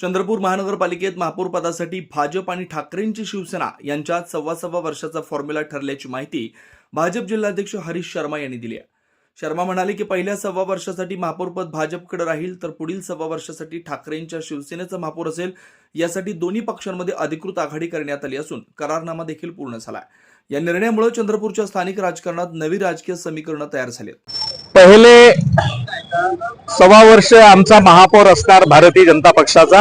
चंद्रपूर महानगरपालिकेत महापौर पदासाठी भाजप आणि ठाकरेंची शिवसेना यांच्यात सव्वा वर्षाचा फॉर्म्युला ठरल्याची माहिती भाजप जिल्हाध्यक्ष हरीश शर्मा यांनी दिली आहे. शर्मा म्हणाले की पहिल्या सव्वा वर्षासाठी महापौरपद भाजपकडे राहील तर पुढील सव्वा वर्षासाठी ठाकरेंच्या शिवसेनेचा महापौर असेल. यासाठी दोन्ही पक्षांमध्ये अधिकृत आघाडी करण्यात आली असून करारनामा देखील पूर्ण झाला. या निर्णयामुळे चंद्रपूरच्या स्थानिक राजकारणात नवी राजकीय समीकरणं तयार झाली. पहिले सव्वा वर्ष आमचा महापौर असणार भारतीय जनता पक्षाचा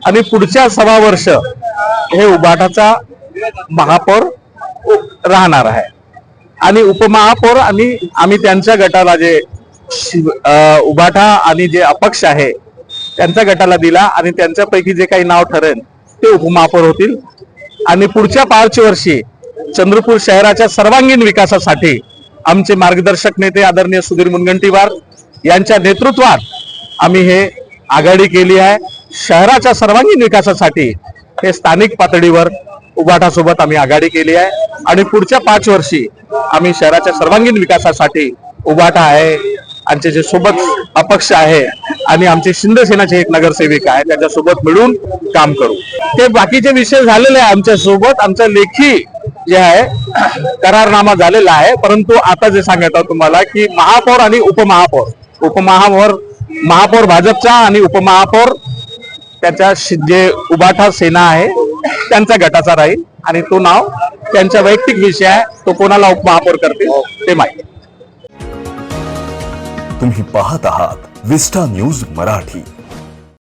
आणि पुढच्या सव्वा वर्ष हे उबाटाचा महापौर राहणार आहे आणि उपमहापौर आणि आम्ही त्यांच्या गटाला जे उबाटा आणि जे अपक्ष आहे त्यांच्या गटाला दिला आणि त्यांच्यापैकी जे काही नाव ठरेल ते उपमहापौर होतील. आणि पुढच्या 5 वर्षी चंद्रपूर शहराच्या सर्वांगीण विकासासाठी आमचे मार्गदर्शक नेते आदरणीय सुधीर मुनगंटीवार यांच्या नेतृत्वात आम्ही हे आघाडी केली आहे. शहराच्या सर्वांगीण विकासासाठी हे स्थानिक पातळीवर उबाटासोबत आम्ही आघाडी केली आहे आणि पुढच्या 5 वर्षी आम्ही शहराच्या सर्वांगीण विकासासाठी उबाटा आहे. आमचे जे सोबत अपक्ष आहे आणि आमचे शिंदे सेनाचे एक नगरसेविक आहे त्याच्यासोबत मिळून काम करू. ते बाकीचे विषय झालेले आहे आमच्या सोबत. आमचा लेखी जे आहे करारनामा झालेला आहे. परंतु आता जे सांगत आहोत तुम्हाला की महापौर आणि महापौर भाजपचा आणि उपमहापौर त्याच्या जे उबाटा सेना आहे त्यांच्या गटाचा राहील आणि तो नाव त्यांचा वैयक्तिक विषय आहे. तो कोणाला उपमहापौर करतील ते माहिती. तुम्ही पाहत आहात विस्टा न्यूज मराठी.